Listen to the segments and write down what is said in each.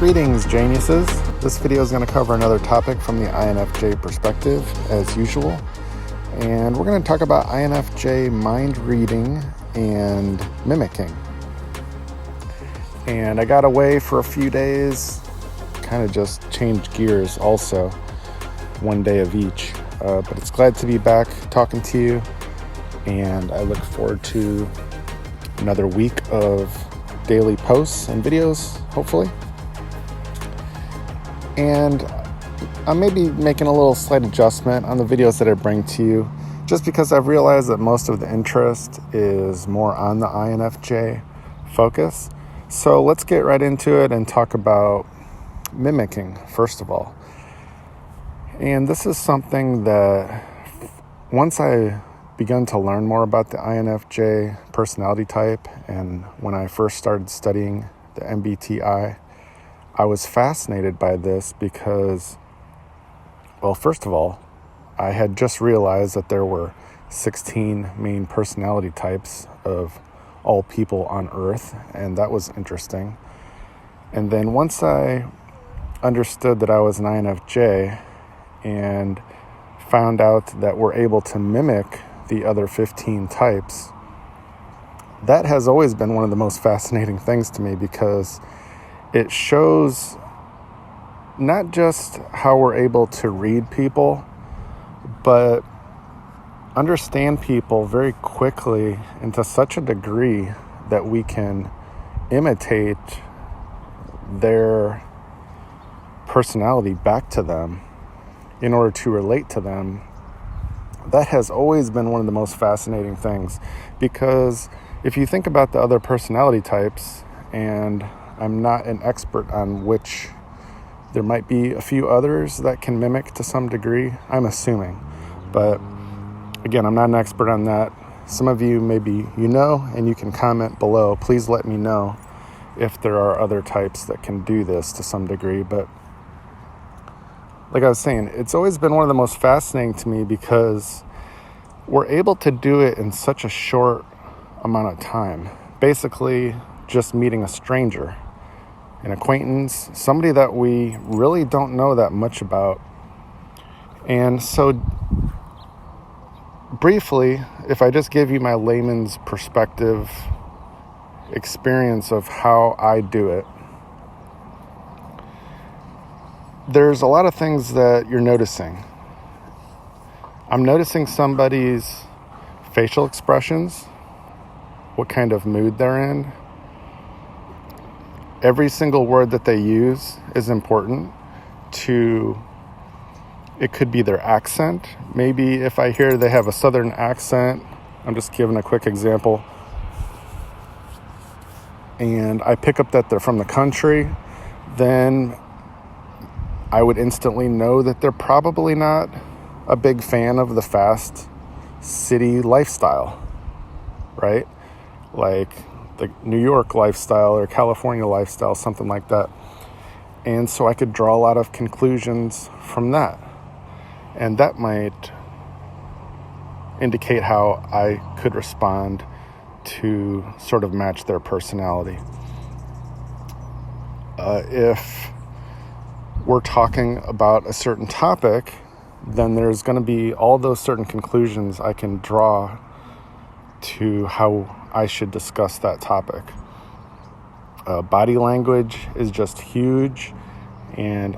Greetings, geniuses. This video is going to cover another topic from the INFJ perspective, as usual. And we're going to talk about INFJ mind reading and mimicking. And I got away for a few days, kind of just changed gears also, one day of each. But it's glad to be back talking to you, and I look forward to another week of daily posts and videos, hopefully. And I may be making a little slight adjustment on the videos that I bring to you, just because I've realized that most of the interest is more on the INFJ focus. So let's get right into it and talk about mimicking, first of all. And this is something that once I begun to learn more about the INFJ personality type, and when I first started studying the MBTI, I was fascinated by this because, well, first of all, I had just realized that there were 16 main personality types of all people on Earth, and that was interesting. And then once I understood that I was an INFJ and found out that we're able to mimic the other 15 types, that has always been one of the most fascinating things to me, because it shows not just how we're able to read people, but understand people very quickly and to such a degree that we can imitate their personality back to them in order to relate to them. That has always been one of the most fascinating things, because if you think about the other personality types, and I'm not an expert on which, there might be a few others that can mimic to some degree, I'm assuming. But again, I'm not an expert on that. Some of you maybe you know, and you can comment below. Please let me know if there are other types that can do this to some degree. But like I was saying, it's always been one of the most fascinating to me, because we're able to do it in such a short amount of time. Basically, just meeting a stranger, an acquaintance, somebody that we really don't know that much about. And so, briefly, if I just give you my layman's perspective experience of how I do it, there's a lot of things that you're noticing. I'm noticing somebody's facial expressions, what kind of mood they're in. Every single word that they use is important to, it could be their accent. Maybe if I hear they have a southern accent, I'm just giving a quick example, and I pick up that they're from the country, then I would instantly know that they're probably not a big fan of the fast city lifestyle, right? Like the New York lifestyle or California lifestyle, something like that. And so I could draw a lot of conclusions from that. And that might indicate how I could respond to sort of match their personality. If we're talking about a certain topic, then there's going to be all those certain conclusions I can draw to how I should discuss that topic. Body language is just huge, and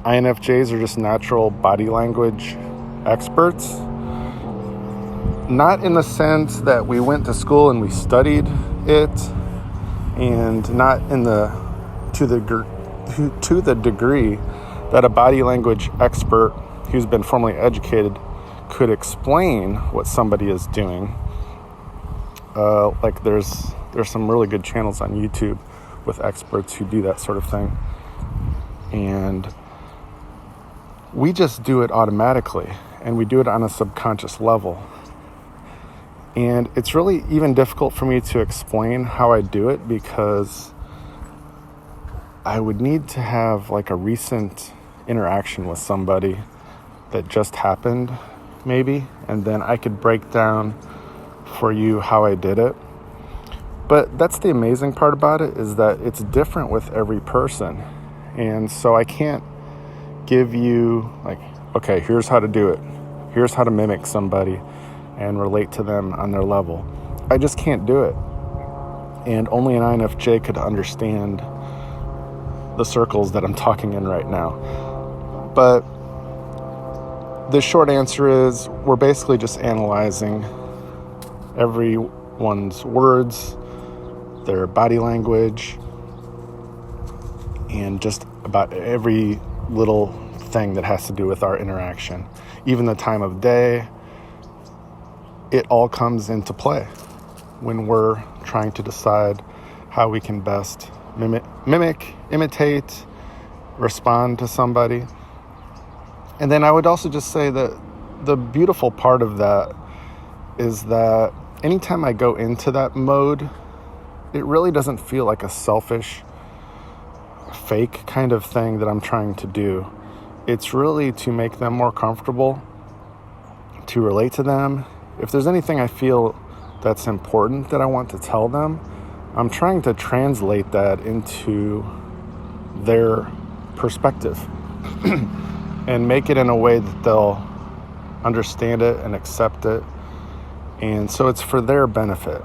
INFJs are just natural body language experts. Not in the sense that we went to school and we studied it, and not in to the degree that a body language expert who's been formally educated could explain what somebody is doing. Like there's some really good channels on YouTube with experts who do that sort of thing. And we just do it automatically, and we do it on a subconscious level. And it's really even difficult for me to explain how I do it, because I would need to have like a recent interaction with somebody that just happened, maybe, and then I could break down for you how I did it. But that's the amazing part about it, is that it's different with every person. And so I can't give you like, okay, here's how to do it. Here's how to mimic somebody and relate to them on their level. I just can't do it. And only an INFJ could understand the circles that I'm talking in right now. But the short answer is we're basically just analyzing everyone's words, their body language, and just about every little thing that has to do with our interaction. Even the time of day, it all comes into play when we're trying to decide how we can best mimic, imitate, respond to somebody. And then I would also just say that the beautiful part of that is that anytime I go into that mode, it really doesn't feel like a selfish, fake kind of thing that I'm trying to do. It's really to make them more comfortable, to relate to them. If there's anything I feel that's important that I want to tell them, I'm trying to translate that into their perspective and make it in a way that they'll understand it and accept it. And so it's for their benefit.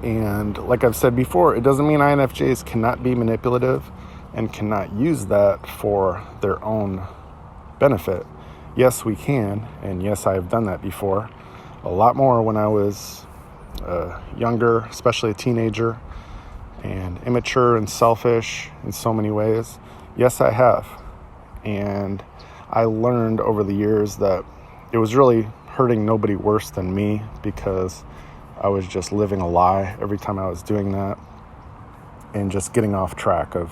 And like I've said before, it doesn't mean INFJs cannot be manipulative and cannot use that for their own benefit. Yes, we can, and yes, I have done that before. A lot more when I was younger, especially a teenager, and immature and selfish in so many ways. Yes, I have. And I learned over the years that it was really hurting nobody worse than me, because I was just living a lie every time I was doing that and just getting off track of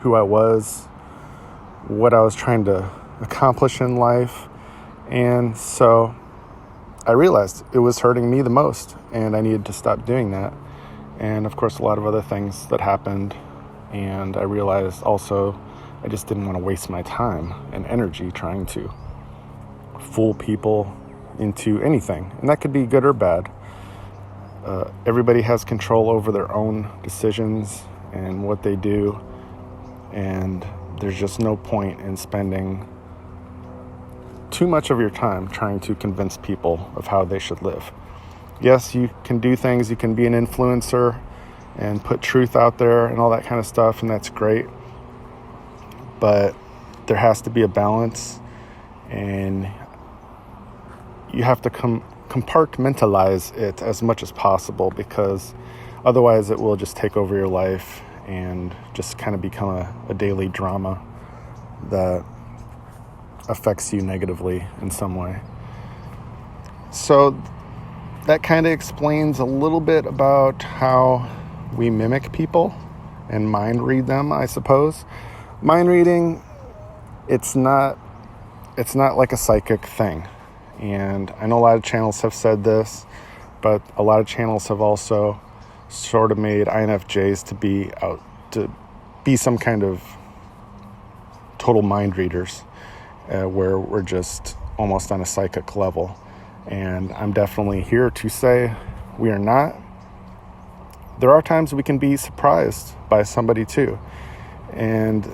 who I was, what I was trying to accomplish in life. And so I realized it was hurting me the most, and I needed to stop doing that. And of course, a lot of other things that happened. And I realized also I just didn't want to waste my time and energy trying to fool people into anything. And that could be good or bad. Everybody has control over their own decisions and what they do. And there's just no point in spending too much of your time trying to convince people of how they should live. Yes, you can do things. You can be an influencer and put truth out there and all that kind of stuff, and that's great. But there has to be a balance, and you have to compartmentalize it as much as possible, because otherwise it will just take over your life and just kind of become a daily drama that affects you negatively in some way. So that kind of explains a little bit about how we mimic people and mind read them, I suppose. Mind reading, it's not like a psychic thing. And I know a lot of channels have said this, but a lot of channels have also sort of made INFJs to be some kind of total mind readers, where we're just almost on a psychic level. And I'm definitely here to say we are not. There are times we can be surprised by somebody too. And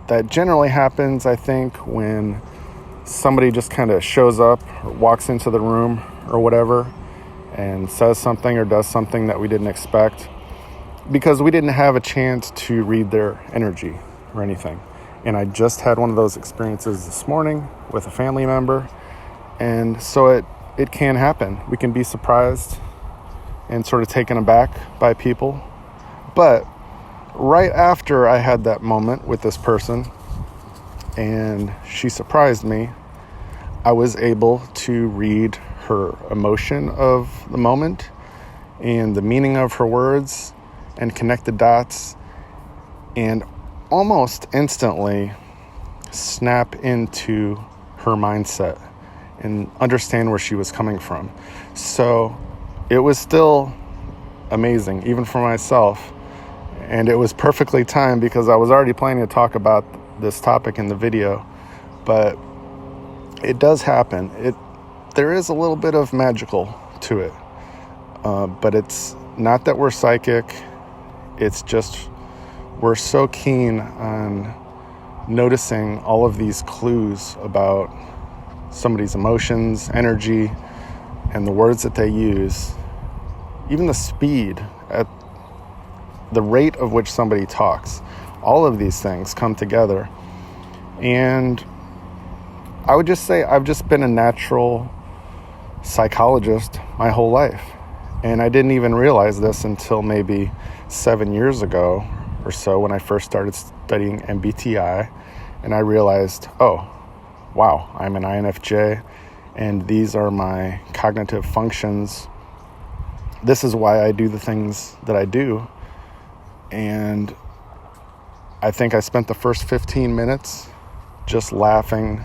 that generally happens, I think, when somebody just kind of shows up or walks into the room or whatever and says something or does something that we didn't expect, because we didn't have a chance to read their energy or anything. And I just had one of those experiences this morning with a family member. And so it can happen. We can be surprised and sort of taken aback by people. But right after I had that moment with this person and she surprised me, I was able to read her emotion of the moment and the meaning of her words and connect the dots, and almost instantly snap into her mindset and understand where she was coming from. So it was still amazing, even for myself. And it was perfectly timed, because I was already planning to talk about this topic in the video. But it does happen. There is a little bit of magical to it. But it's not that we're psychic, it's just we're so keen on noticing all of these clues about somebody's emotions, energy, and the words that they use, even the speed, at the rate of which somebody talks. All of these things come together. And I would just say I've just been a natural psychologist my whole life. And I didn't even realize this until maybe 7 years ago or so, when I first started studying MBTI. And I realized, oh, wow, I'm an INFJ, and these are my cognitive functions. This is why I do the things that I do. And I think I spent the first 15 minutes just laughing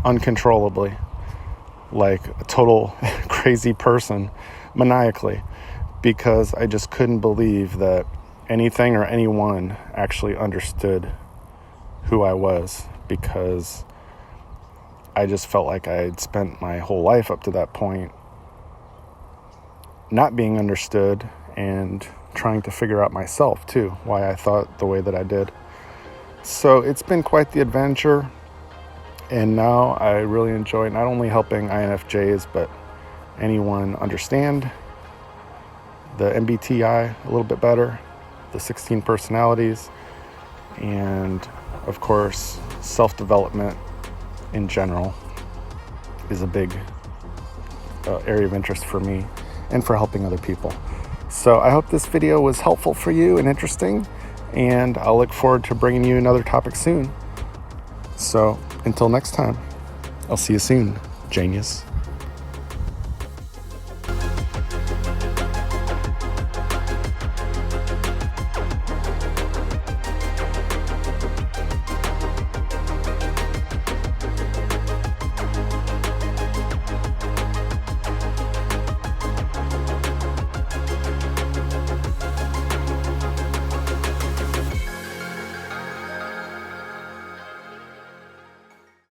uncontrollably, like a total crazy person, maniacally, because I just couldn't believe that anything or anyone actually understood who I was, because I just felt like I had spent my whole life up to that point not being understood and trying to figure out myself too, why I thought the way that I did. So it's been quite the adventure, and now I really enjoy not only helping INFJs but anyone understand the MBTI a little bit better, the 16 personalities, and of course self-development in general is a big area of interest for me and for helping other people. So I hope this video was helpful for you and interesting, and I'll look forward to bringing you another topic soon. So until next time, I'll see you soon, genius.